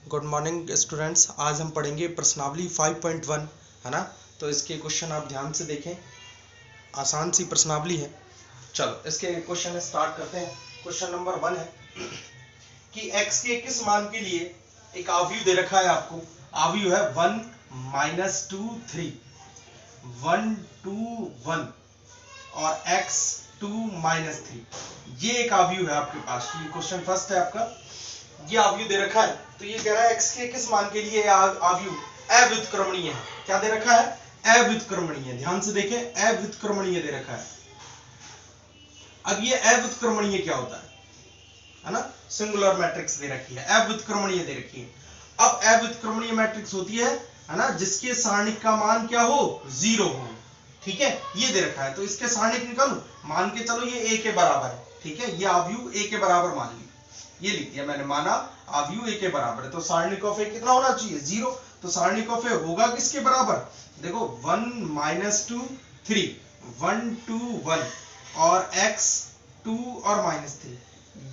Good morning students. आज हम पढ़ेंगे प्रश्नावली 5.1 है ना। तो इसके क्वेश्चन आप ध्यान से देखें, आसान सी प्रश्नावली है। चलो इसके क्वेश्चन स्टार्ट करते हैं। क्वेश्चन नंबर 1 है कि x के किस मान के लिए एक आव्यूह दे रखा है आपको। आव्यूह है 1 - 2 3 1 2 1 और x 2 - 3। ये एक आव्यूह है आपके पास। ये क्वेश्चन फर्स्ट है आपका। ये आव्यूह दे रखा है, तो ये कह रहा है x के किस मान के लिए आव्यूह अव्युत्क्रमणीय है। क्या दे रखा है? अव्युत्क्रमणीय। ध्यान से देखें, अव्युत्क्रमणीय दे रखा है। अब ये अव्युत्क्रमणीय क्या होता है ना। सिंगुलर मैट्रिक्स दे रखी है, अव्युत्क्रमणीय दे रखी है। अब अव्युत्क्रमणीय मैट्रिक्स होती है ना, जिसके सारणिक का मान क्या हो? 0 हो। ठीक है, ये दे रखा है। तो इसके सारणिक निकालूं, मान के चलो ये a के बराबर है। ठीक है, ये आव्यूह a के बराबर मान ली, ये लिख दिया मैंने, माना आव्यूह a के बराबर है। तो सारणिक ऑफ a कितना होना चाहिए? 0। तो सारणिक ऑफ a होगा किसके बराबर? देखो 1 - 2 3 1 2 1 और x 2 और -3।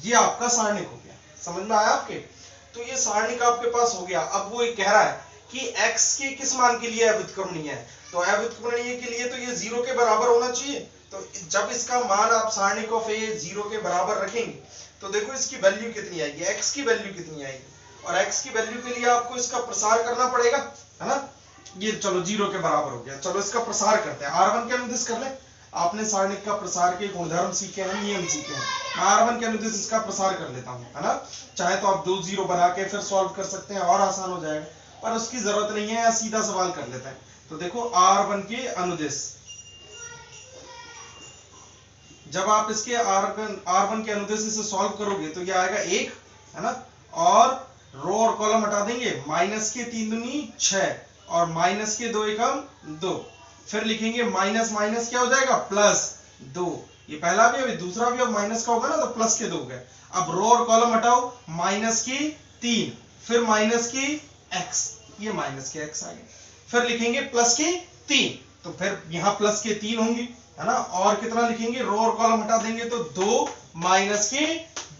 ये आपका सारणिक हो गया। समझ में आया आपके? तो ये सारणिक आपके पास हो गया। अब वो कह रहा है कि x के किस मान के लिए अव्युत्क्रमणीय है। तो अव्युत्क्रमणीय के लिए तो ये 0 के बराबर होना चाहिए। तो जब इसका मान आप सारणिक ऑफ a 0 के बराबर रखेंगे तो देखो इसकी वैल्यू कितनी आएगी, x की वैल्यू कितनी आएगी। और x की वैल्यू के लिए आपको इसका प्रसार करना पड़ेगा, है ना। ये चलो 0 के बराबर हो गया। चलो इसका प्रसार करते हैं। r1 के अनुदिश कर ले। आपने सारणिक का प्रसार के गुणधर्म सीखे हैं, नियम सीखे हैं। मैं r1 के अनुदिश इसका प्रसार कर लेता हूं, है ना। चाहे तो आप 2 0 बना के फिर सॉल्व कर सकते हैं, और आसान हो जाएगा, पर उसकी जरूरत नहीं है। या सीधा सवाल कर लेते हैं। तो देखो r1 के अनुदिश, जब आप इसके r1 के अनुदेश से सॉल्व करोगे तो ये आएगा 1, है ना। और रो और कॉलम हटा देंगे। माइनस के 3 दूनी 6 और माइनस के 2 एकम 2। फिर लिखेंगे माइनस माइनस क्या हो जाएगा? +2। ये पहला भी है, दूसरा भी अब माइनस का होगा ना, तो प्लस के 2 हो गए। अब रो और कॉलम हटाओ। माइनस की 3, फिर माइनस की x, ये माइनस के x आ गए। फिर लिखेंगे प्लस के 3, तो फिर यहाँ प्लस के 3 होंगी, है ना। और कितना लिखेंगे? रो और कॉलम हटा देंगे तो 2 माइनस के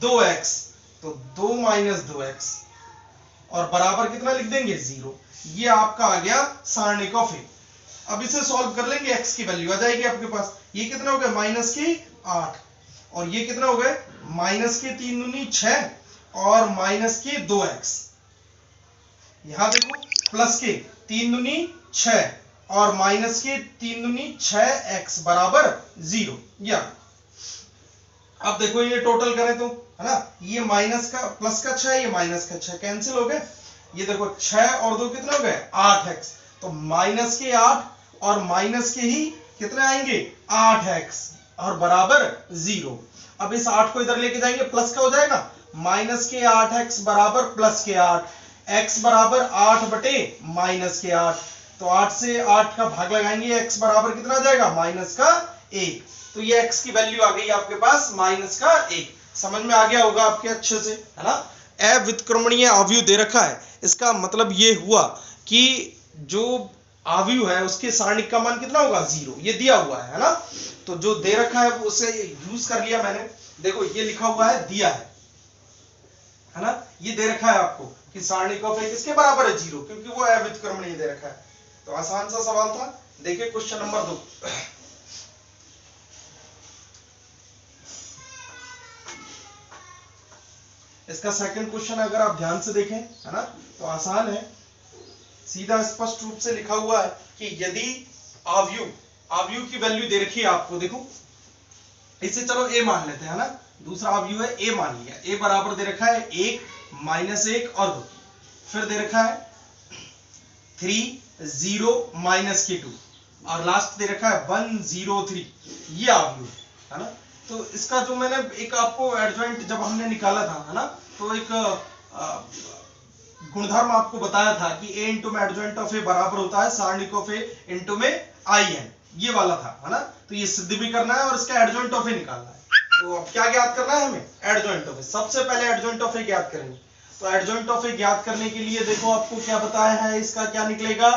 2x, तो 2 - 2x और बराबर कितना लिख देंगे? 0। ये आपका आ गया सारणिक ऑफ a। अब इसे सॉल्व कर लेंगे, x की वैल्यू आ जाएगी आपके पास। ये कितना हो गया? -8 और ये कितना हो गए? माइनस के 3 दूनी 6 और माइनस के 2x। यहां देखो प्लस के 3 दूनी 6 और माइनस के 3 दूनी 6x बराबर 0। या अब देखो ये टोटल करें तो, है ना, ये माइनस का प्लस का 6, ये माइनस का 6 कैंसिल हो गए। ये देखो 6 और 2 कितने हो गए? 8x। तो माइनस के 8 और माइनस के ही कितने आएंगे? 8x और बराबर 0। अब इस 8 को इधर लेके जाएंगे, प्लस का हो जाएगा। माइनस के 8x बराबर प्लस के 8, x बराबर 8 बटे माइनस के 8। तो 8 से 8 का भाग लगाएंगे, x बराबर कितना आ जाएगा? -1। तो ये x की वैल्यू आ गई आपके पास -1। समझ में आ गया होगा आपके अच्छे से, है ना। अव्युत्क्रमणीय आव्यूह दे रखा है, इसका मतलब ये हुआ कि जो आव्यूह है उसके सारणिक का मान कितना होगा? 0। ये दिया हुआ है ना। तो जो दे रखा है वो उसे यूज कर लिया मैंने। देखो ये लिखा हुआ है, दिया है ना। ये दे रखा है आपको कि सारणिक ऑफ a किसके बराबर है? 0, क्योंकि वो अव्युत्क्रमणीय दे रखा है। तो आसान सा सवाल था। देखिए क्वेश्चन नंबर 2। इसका सेकंड क्वेश्चन अगर आप ध्यान से देखें, है ना, तो आसान है। सीधा स्पष्ट रूप से लिखा हुआ है कि यदि आव्यूह की वैल्यू दे रखी है आपको, देखो इसे चलो a मान लेते हैं, है ना। दूसरा आव्यूह है a मान लिया। a बराबर दे रखा है 1 -1 और 2। फिर दे रखा है 3 0 -2 और लास्ट दे रखा है 1 0 3। ये आव्यूह है ना। तो इसका जो मैंने एक आपको एडजॉइंट जब हमने निकाला था, है ना, तो एक गुणधर्म आपको बताया था कि a इंटू में एडजॉइंट ऑफ a बराबर होता है सारणिक ऑफ a इंटू में in। ये वाला था, है ना। तो ये सिद्ध भी करना है और इसका एडजॉइंट ऑफ a निकालना है। तो अब क्या ज्ञात करना है हमें? Adjoint of a। सबसे पहले एडजॉइंट ऑफ a ज्ञात करेंगे। तो एडजॉइंट ऑफ a ज्ञात करने के लिए देखो आपको क्या बताया है, इसका क्या निकलेगा?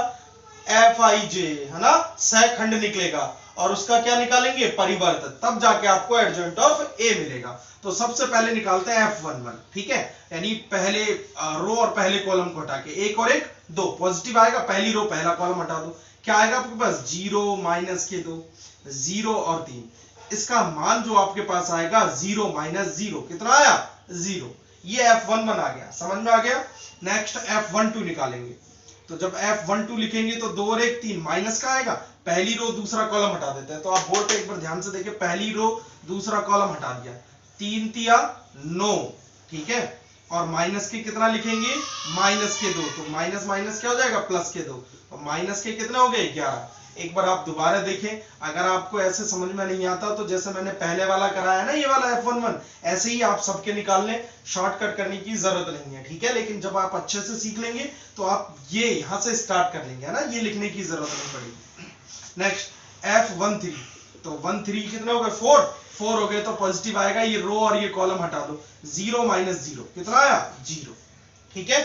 Fij, है ना, सहखंड निकलेगा। और उसका क्या निकालेंगे, परिवर्त, तब जाके आपको एडजॉइंट ऑफ ए मिलेगा। तो सबसे पहले निकालते हैं F11, ठीक है, यानी पहले रो और पहले कॉलम को हटा के, एक और एक दो, पॉजिटिव आएगा, पहली रो पहला कॉलम हटा दो, क्या आएगा आपके पास 0 माइनस के 2, 0 और 3, इसका मान जो आपके पास आएगा 0 माइनस 0, कितना आया 0, ये F11 आ गया, समझ में आ गया। नेक्स्ट F12 निकालेंगे, तो जब F12 लिखेंगे तो 2 और 1 3, माइनस का आएगा, पहली रो दूसरा कॉलम हटा देते हैं, तो आप बोर्ड पे एक बार ध्यान से देखिए, पहली रो दूसरा कॉलम हटा दिया, 3 तिया 9, ठीक है, और माइनस के कितना लिखेंगे, माइनस के 2, तो माइनस माइनस क्या हो जाएगा, प्लस के 2, तो माइनस के कितने हो गए 11। एक बार आप दोबारा देखें, अगर आपको ऐसे समझ में नहीं आता तो जैसे मैंने पहले वाला कराया ना, ये वाला F11, ऐसे ही आप सबके निकाल लें, शॉर्टकट करने की जरूरत नहीं है, ठीक है, लेकिन जब आप अच्छे से सीख लेंगे तो आप ये यहां से स्टार्ट कर लेंगे, है ना, ये लिखने की जरूरत नहीं पड़ेगी। नेक्स्ट F13, तो 13 कितने हो गए 4 हो गए, तो पॉजिटिव आएगा, ये रो और ये कॉलम हटा दो, 0 माइनस 0 कितना आया 0, ठीक है।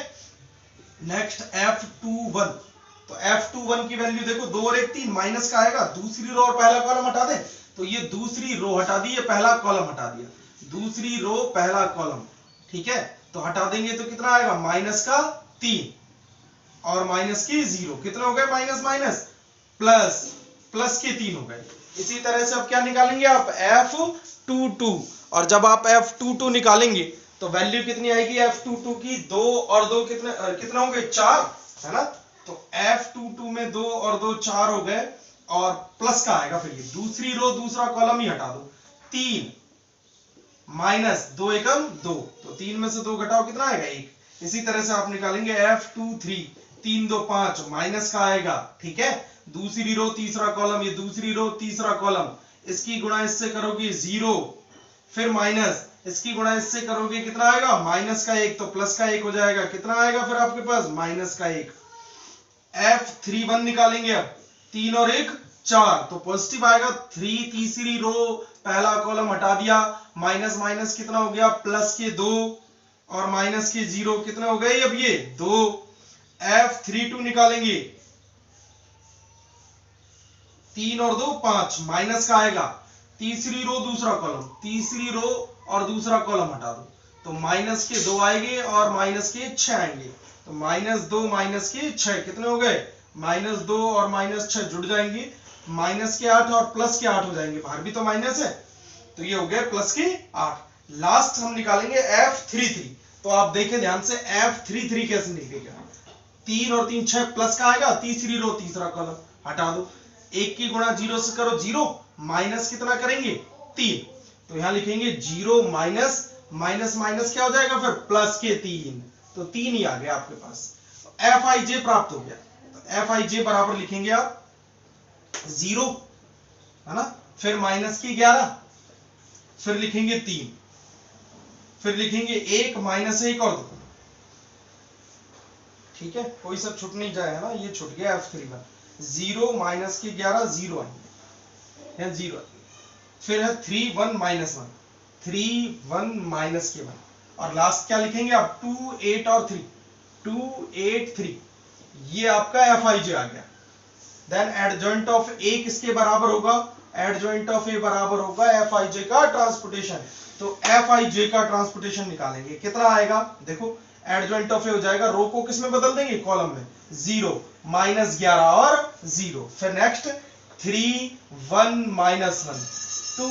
नेक्स्ट F21, तो F21 की वैल्यू देखो, 2 और 1 3, माइनस का आएगा, दूसरी रो और पहला कॉलम हटा दे, तो ये दूसरी रो हटा दी, ये पहला कॉलम हटा दिया, दूसरी रो पहला कॉलम, ठीक है, तो हटा देंगे तो कितना आएगा, माइनस का 3 और माइनस के 0, कितना हो गए, माइनस माइनस प्लस, प्लस के 3 हो गए। इसी तरह से अब क्या निकालेंगे आप, F22, और जब आप F22 निकालेंगे तो वैल्यू कितनी आएगी F22 की, 2 और 2 कितना हो गए 4, है ना, तो F22 में 2 और 2 4 हो गए, और प्लस का आएगा, फिर ये दूसरी रो दूसरा कॉलम ही हटा दो, 3 माइनस 2 एकम 2, तो 3 में से 2 घटाओ कितना आएगा 1। इसी तरह से आप निकालेंगे F23, 3 2 5, माइनस का आएगा, ठीक है, दूसरी रो तीसरा कॉलम, ये दूसरी रो तीसरा कॉलम, इसकी गुणा इससे करोगे 0, फिर माइनस, इसकी गुणा इससे करोगे कितना आएगा, माइनस का 1, तो प्लस का 1 हो जाएगा, कितना आएगा फिर आपके पास, माइनस का 1। F31 निकालेंगे अब, 3 और 1 4, तो पॉजिटिव आएगा, 3 तीसरी रो पहला कॉलम हटा दिया, माइनस माइनस कितना हो गया, प्लस के 2 और माइनस के 0, कितने हो गए अब ये 2। F32 निकालेंगे, 3 और 2 5, माइनस का आएगा, तीसरी रो दूसरा कॉलम, तीसरी रो और दूसरा कॉलम हटा दो, तो माइनस के 2 आएंगे और माइनस के 6 आएंगे, तो -2 माइनस के 6, कितने हो गए, -2 और -6 जुड़ जाएंगे, माइनस के 8 और प्लस के 8 हो जाएंगे, बाहर भी तो माइनस है, तो ये हो गए प्लस के 8। लास्ट हम निकालेंगे F33, तो आप देखें ध्यान से, F33 कैसे निकलेगा, 3 और 3 6, प्लस का आएगा, तीसरी रो तीसरा कॉलम हटा दो, 1 की गुणा 0 से करो 0, माइनस कितना करेंगे 3, तो यहां लिखेंगे 0 माइनस माइनस माइनस क्या हो जाएगा फिर, प्लस के 3, तो 3 ही आ गया आपके पास, तो Fij प्राप्त हो गया। तो Fij बराबर लिखेंगे आप 0, है ना, फिर माइनस की 11, फिर लिखेंगे 3, फिर लिखेंगे 1 माइनस 1 और 2, ठीक है, कोई सब छूट नहीं जाए, है ना, ये छूट गया F31, 0 माइनस की 11 0 आएंगे, 0, फिर है 3 1 माइनस 1, 3 1 माइनस के 1, और लास्ट क्या लिखेंगे आप, 2 8 और 3, 2 8 3, ये आपका Fij आ गया। देन एडजॉइंट ऑफ ए किसके बराबर होगा, एडजॉइंट ऑफ ए बराबर होगा Fij का ट्रांसपोर्टेशन, तो Fij का ट्रांसपोर्टेशन निकालेंगे, कितना आएगा, देखो एडजॉइंट ऑफ ए हो जाएगा, रो को किस में बदल देंगे, कॉलम में, 0 माइनस 11 और 0, फिर नेक्स्ट 3 1 माइनस 1, 2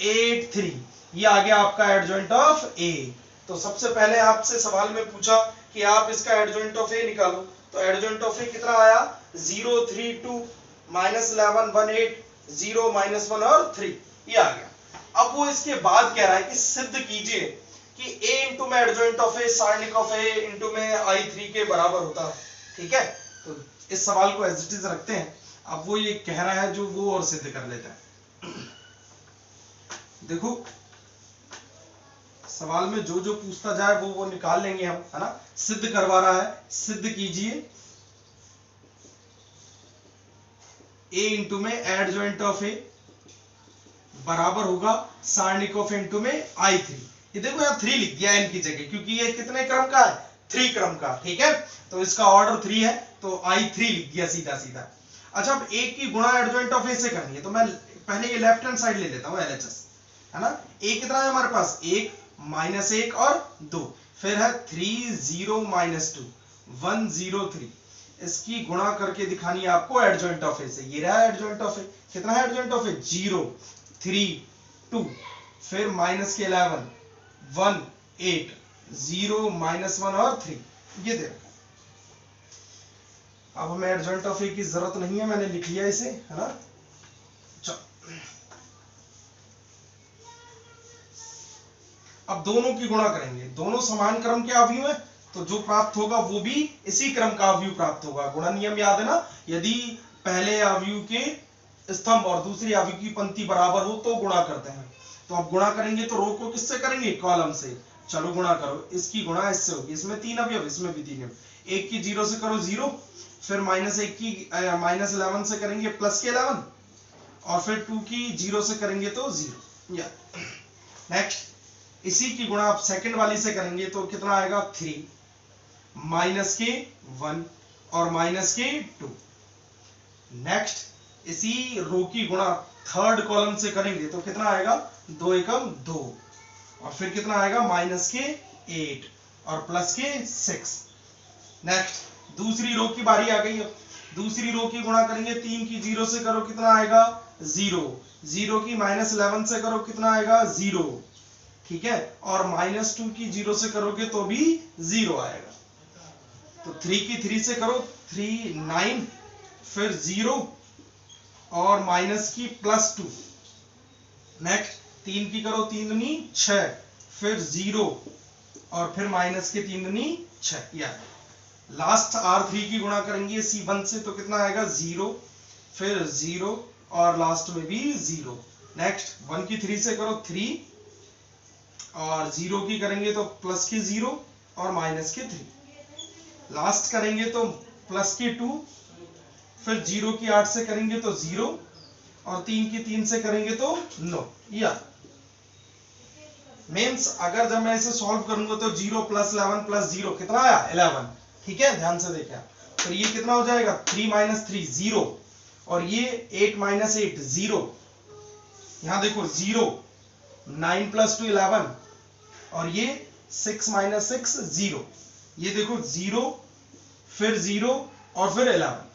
8 3, ये आ गया आपका एडजॉइंट ऑफ ए। तो सबसे पहले आपसे सवाल में पूछा कि आप इसका एडजॉइंट ऑफ ए निकालो, तो एडजॉइंट ऑफ ए कितना आया, 0 3 2 माइनस 11 1 8 0 माइनस 1 और 3, ये आ गया। अब वो इसके बाद कह रहा है कि सिद्ध कीजिए कि a इंटू में एडजॉइंट ऑफ ए साइनिक ऑफ ए इंटू में I3 के बराबर होता है, ठीक है, तो इस सवाल को एज इट इज रखते हैं, अब वो ये कह रहा है जो वो और सिद्ध कर लेता है। देखो सवाल में जो जो पूछता जाए वो निकाल लेंगे हम, है ना, सिद्ध करवा रहा है, सिद्ध कीजिए a इंटू में एडजॉइंट ऑफ ए बराबर होगा सारणिक ऑफ इंटू में I3, ये देखो यहाँ 3 लिख दिया n की जगह, क्योंकि ये कितने क्रम का है, 3 क्रम का, ठीक है, तो इसका ऑर्डर 3 है, तो I3 लिख दिया सीधा सीधा। अच्छा अब ए की गुणा एडजॉइंट ऑफ ए से करनी है, तो मैं पहले ये लेफ्ट हैंड साइड ले लेता हूँ LHS, है ना। ए कितना है हमारे पास, 1 माइनस 1 और 2, फिर है 3 0 माइनस 2 1 0 3, इसकी गुणा करके दिखानी है आपको एडजॉइंट ऑफ ए से। ये रहा एडजॉइंट ऑफ ए, कितना है एडजॉइंट ऑफ ए, 0 3 2, फिर माइनस के 11 1 8 0 माइनस 1 और 3, ये दे। अब हमें एडजॉइंट ऑफ ए की जरूरत नहीं है, मैंने लिख लिया इसे, है ना। चलो अब दोनों की गुणा करेंगे, दोनों समान क्रम के अवयव है, तो जो प्राप्त होगा वो भी इसी क्रम का अवयव प्राप्त होगा। गुणा नियम याद है ना, यदि पहले अवयव के स्तंभ और दूसरी अवयव की पंक्ति बराबर हो तो गुणा करते हैं। तो अब गुणा करेंगे तो रो को किससे करेंगे, कॉलम से। चलो गुणा करो, इसकी गुणा इससे होगी, इसमें 3 अवयव, इसमें भी 3 अवयव। 1 की 0 से करो 0, फिर -1 की -11 से करेंगे प्लस के 11, और फिर 2 की 0 से करेंगे तो 0। या नेक्स्ट इसी की गुणा आप सेकंड वाली से करेंगे तो कितना आएगा, 3 माइनस के 1 और माइनस के 2। नेक्स्ट इसी रो की गुणा थर्ड कॉलम से करेंगे तो कितना आएगा, 2 एकम 2, और फिर कितना आएगा, माइनस के 8 और प्लस के 6। नेक्स्ट दूसरी रो की बारी आ गई है, दूसरी रो की गुणा करेंगे, 3 की 0 से करो कितना आएगा, 0, 0 की -11 से करो कितना आएगा, 0, ठीक है, और -2 की 0 से करोगे तो भी 0 आएगा। तो 3 की 3 से करो 3 9, फिर 0 और माइनस की +2। नेक्स्ट 3 की करो 3 दूनी 6, फिर 0 और फिर माइनस के 3 दूनी 6। या लास्ट R3 की गुणा करेंगे C1 से तो कितना आएगा, 0, फिर 0 और लास्ट में भी 0। नेक्स्ट 1 की 3 से करो 3, और 0 की करेंगे तो प्लस के 0 और माइनस के 3। लास्ट करेंगे तो प्लस के 2, फिर 0 की 8 से करेंगे तो 0, और 3 की 3 से करेंगे तो 9। या मीन्स अगर जब मैं इसे सॉल्व करूंगा तो 0 + 11 + 0 कितना आया, 11, ठीक है, ध्यान से देखिए। तो ये कितना हो जाएगा, 3 - 3 0, और ये 8 - 8 0, यहां देखो 0, 9 + 2 11, और ये 6 - 6 0, ये देखो 0 फिर 0 और फिर 11,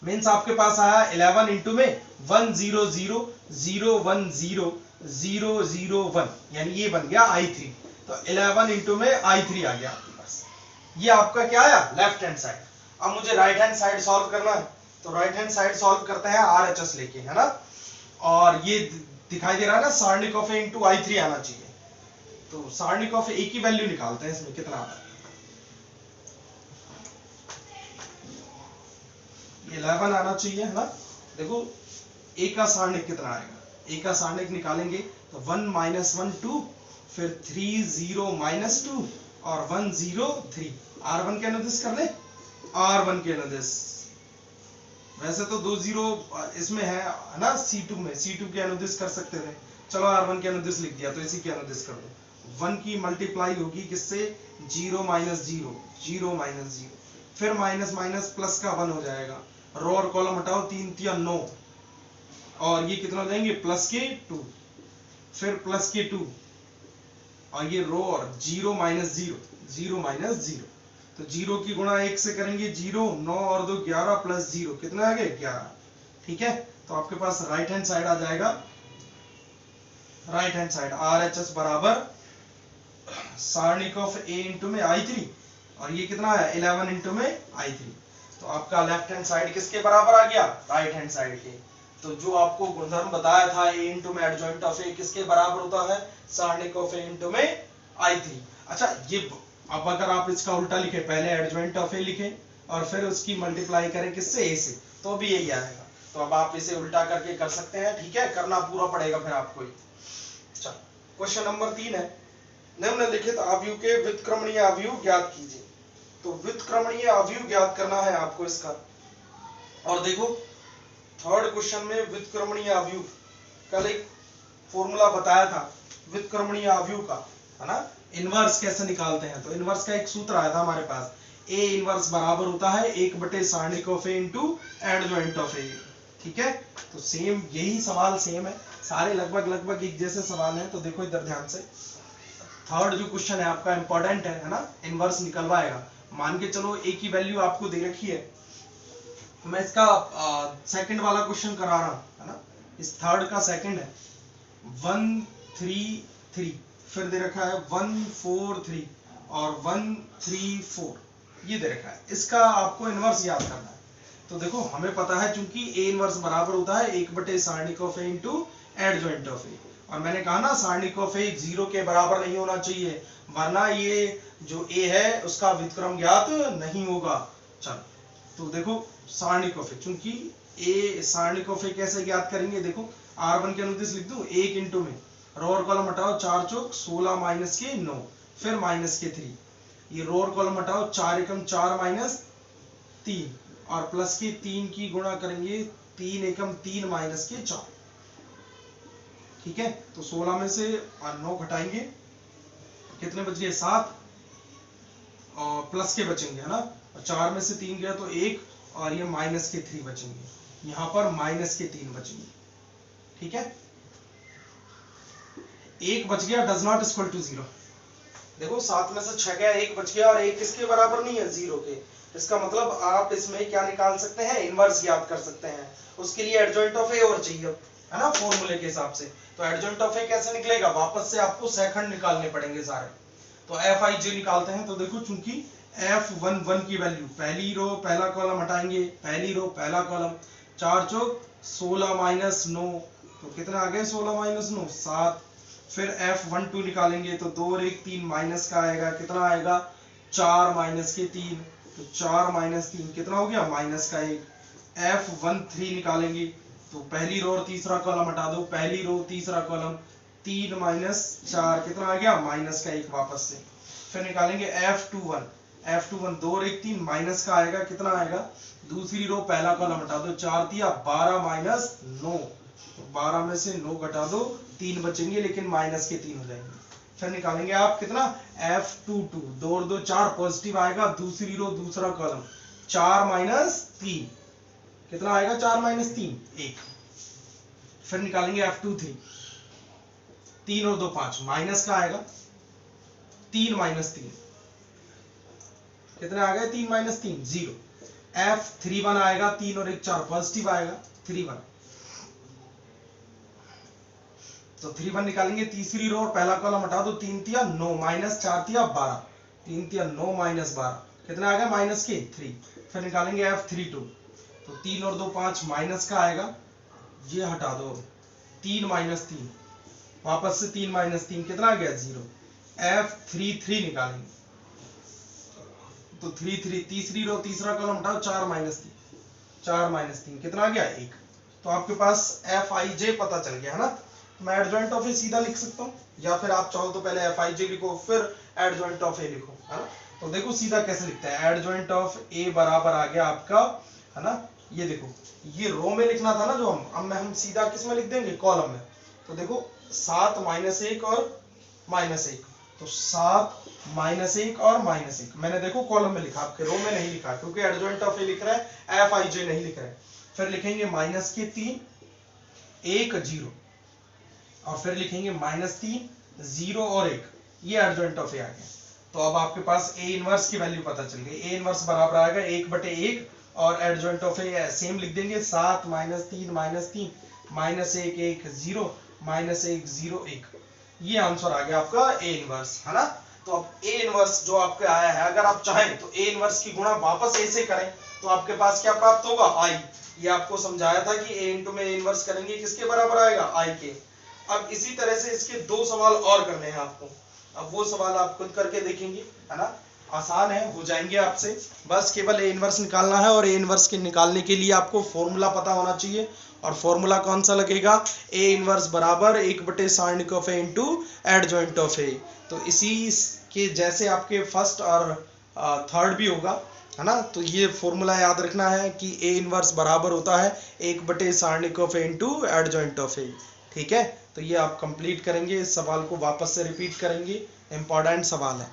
मीन्स आपके पास आया 11 इंटू में 1 0 0 0 1 0 0 0 1, यानी ये बन गया I3। तो 11 इंटू में I3 आ गया आपके पास। ये आपका क्या आया, लेफ्ट हैंड साइड। अब मुझे राइट हैंड साइड सॉल्व करना है, तो राइट हैंड साइड सॉल्व करते हैं RHS लेके, है ना। और ये दिखाई दे रहा है ना, सारणिक A इंटू I3 आना चाहिए। तो सारणिक A की वैल्यू निकालते हैं, इसमें कितना आता है, 11 आना चाहिए, है ना। देखो A का सारणिक कितना आएगा, A का सारणिक निकालेंगे तो 1 - 1 2, फिर 3 0 - 2 और 1 0 3। R1 के अनुदिश कर ले, R1 के अनुदिश, वैसे तो 2 0 इसमें है ना, C2 में, C2 के अनुदिश कर सकते थे, चलो R1 के अनुदिश लिख दिया तो इसी के अनुदिश कर दो। 1 की मल्टीप्लाई होगी किससे, 0 - 0 0 - 0, फिर माइनस माइनस प्लस का 1 हो जाएगा, रो और कॉलम हटाओ, 3 3 9, और ये कितना हो जाएंगे, प्लस के 2, फिर प्लस के 2, और ये रो और 0 - 0 0 - 0, तो 0 की गुणा 1 से करेंगे 0, 9 और 2 11 प्लस 0 कितना आ गया, 11, ठीक है। तो आपके पास राइट हैंड साइड आ जाएगा, राइट हैंड साइड RHS बराबर सारणिक A इंटू में I3, और ये कितना है, 11 इंटू में I3। तो आपका लेफ्ट हैंड साइड किसके बराबर आ गया, राइट हैंड साइड के। तो जो आपको गुणधर्म बताया था A इंटू में एडजॉइंट ऑफ A किसके बराबर होता है, सारणिक A इंटू में I3। अच्छा ये अब अगर आप इसका उल्टा लिखे, पहले एडजॉइंट ऑफ A लिखे और फिर उसकी मल्टीप्लाई करें किससे, A से, तो भी यही आएगा। तो अब आप इसे उल्टा करके कर सकते हैं, ठीक है, करना पूरा पड़ेगा फिर आपको। चलो क्वेश्चन नंबर 3 है, निम्नलिखित अवयव के व्युत्क्रमणीय अवयव ज्ञात कीजिए। तो व्युत्क्रमणीय अवयव ज्ञात करना है आपको इसका। और देखो थर्ड क्वेश्चन में व्युत्क्रमणीय अवयव, कल एक फॉर्मूला बताया था व्युत्क्रमणीय अवयव का, है ना, इनवर्स कैसे निकालते हैं। तो इनवर्स का एक सूत्र आया था हमारे पास, ए इनवर्स बराबर होता है 1/, सारणिक of A into adjoint of A. ठीक है, तो सेम यही सवाल सेम है, सारे लगभग एक जैसे सवाल हैं। तो देखो इधर ध्यान से, थर्ड जो क्वेश्चन है आपका इंपॉर्टेंट है ना, इनवर्स निकलवाएगा। मान के चलो ए की वैल्यू आपको दे रखी है, मैं इसका सेकंड वाला क्वेश्चन करा रहा हूं, है ना। इस थर्ड का सेकंड है 1 3 3, फिर दे रखा है 1 4 3 और 1 3 4, ये दे रखा है। इसका आपको इनवर्स याद करना है। तो देखो हमें पता है चूंकि ए इनवर्स बराबर होता है 1/, सारणिक of A into adjoint of A, और मैंने कहा ना सारणिक ऑफ ए 0 के बराबर नहीं होना चाहिए, वरना ये जो ए है उसका व्युत्क्रम ज्ञात नहीं होगा। चलो तो देखो सारणिक ऑफ ए, चूंकि ए सारणिक ऑफ ए कैसे ज्ञात करेंगे, देखो r1 के अनुदिश लिख दूं 1 इंटू में रो और कॉलम हटाओ, 4 चौक 16 माइनस के 9, फिर माइनस के 3, ये रो और कॉलम हटाओ, 4 एकम 4 माइनस 3 और प्लस के 3 की गुणा करेंगे, 3 एकम 3 माइनस के 4। ठीक है, तो 16 में से 9 घटाएंगे, कितने बच गए 7, और प्लस के बचेंगे, है ना, और 4 में से 3 गया तो 1, और ये माइनस के 3 बचेंगे, यहाँ पर माइनस के 3 बचेंगे। ठीक है, 1 बच गया डज नॉट इक्वल टू 0। देखो 7 में से 6 गया, 1 बच गया, और 1 किसके बराबर नहीं है 0 के। इसका मतलब आप इसमें क्या निकाल सकते हैं, इनवर्स याद कर सकते हैं। उसके लिए एडजॉइंट ऑफ ए और चाहिए, है ना, फॉर्मूले के हिसाब से। तो एडजॉइंट ऑफ ए कैसे निकलेगा, वापस से आपको सेकंड निकालने पड़ेंगे सारे। तो एफ आई जे निकालते हैं। तो देखो चूंकि F11 की वैल्यू, पहली रो पहला कॉलम हटाएंगे, पहली रो पहला कॉलम, 4 चौक 16 माइनस 9, तो कितना आ गए 16 माइनस 9 7। फिर F12 निकालेंगे तो 2 और 1 3 माइनस का आएगा, कितना आएगा 4 माइनस के 3, तो 4 माइनस 3 कितना हो गया माइनस का 1। F13 निकालेंगे तो पहली रो और तीसरा कॉलम हटा दो, पहली रो तीसरा कॉलम, 3 माइनस 4 कितना आ गया माइनस का 1 वापस से। फिर निकालेंगे F21 2 और 1 3 माइनस का आएगा, कितना आएगा, दूसरी रो पहला कॉलम हटा दो, 4 तिया 12 माइनस 9, तो 12 में से 9 घटा दो, 3 बचेंगे लेकिन माइनस के 3 हो जाएंगे। फिर निकालेंगे आप कितना F22 2 और 2 4 पॉजिटिव आएगा, दूसरी रो दूसरा कॉलम, 4 माइनस 3 कितना आएगा 4 माइनस 3 1। फिर निकालेंगे F23 3 और 2 5 माइनस का आएगा, 3 माइनस 3 कितने आ गए 3 माइनस 3 0। F31 आएगा, 3 और 1 4 पॉजिटिव आएगा 31, तो 31 निकालेंगे, तीसरी रो और पहला कॉलम हटा दो, 3 तिया 9 माइनस 4 तिया 12, 3 तिया 9 माइनस 12 कितना आ गया माइनस के 3। फिर निकालेंगे F32 तो 3 और 2 5 माइनस का आएगा, ये हटा दो, 3 माइनस 3 वापस से 3 माइनस 3 कितना आ गया 0। F33 निकालेंगे तो 3 तीसरी रो तीसरा कॉलम हटाओ, 4 माइनस 3 कितना आ गया 1। तो आपके पास Fij पता चल गया, है ना। मैं एडजॉइंट ऑफ ए सीधा लिख सकता हूँ, या फिर आप चाहो तो पहले Fij लिखो फिर एडजॉइंट ऑफ ए लिखो, है ना। तो देखो सीधा कैसे लिखते हैं, एडजॉइंट ऑफ ए बराबर आ गया आपका, है ना, ये देखो ये रो में लिखना था ना जो हम सीधा किस में लिख देंगे कॉलम में। तो देखो 7 माइनस 1 और माइनस 1, तो 7 माइनस 1 और माइनस 1 मैंने देखो कॉलम में लिखा, आपके रो में नहीं लिखा क्योंकि एडजॉइंट ऑफ ए लिख रहा है, Fij नहीं लिख रहा है। फिर लिखेंगे माइनस के 3 1 0, और फिर लिखेंगे माइनस 3 0 और 1, ये एडजॉइंट ऑफ ए आ गया। तो अब आपके पास ए इनवर्स की वैल्यू पता चल गई, ए इनवर्स बराबर आएगा 1/1 और एडजॉइंट ऑफ ए सेम लिख देंगे, 7 माइनस 3 माइनस 3 माइनस 1 1 0 माइनस 1 0 1, ये आंसर आ गया आपका ए इनवर्स, है ना। तो अब ए इनवर्स जो आपके आया है, अगर आप चाहें तो ए इनवर्स की गुणा वापस ए से करें तो आपके पास क्या प्राप्त होगा आई। ये आपको समझाया था कि ए इंटू में ए इनवर्स करेंगे किसके बराबर आएगा आई के। अब इसी तरह से इसके 2 सवाल और करने हैं आपको, अब वो सवाल आप खुद करके देखेंगे, है ना, आसान है, हो जाएंगे आपसे। बस केवल ए इनवर्स निकालना है, और ए इनवर्स के निकालने के लिए आपको फॉर्मूला पता होना चाहिए। और फॉर्मूला कौन सा लगेगा, ए इनवर्स बराबर 1/, सारणिक of A into adjoint of A. तो इसी के जैसे आपके फर्स्ट और थर्ड भी होगा, है ना। तो ये फॉर्मूला याद रखना है कि ए इनवर्स बराबर होता है 1/, सारणिक of A into adjoint of A. ठीक है, तो ये आप कंप्लीट करेंगे, इस सवाल को वापस से रिपीट करेंगे, इंपॉर्टेंट सवाल है।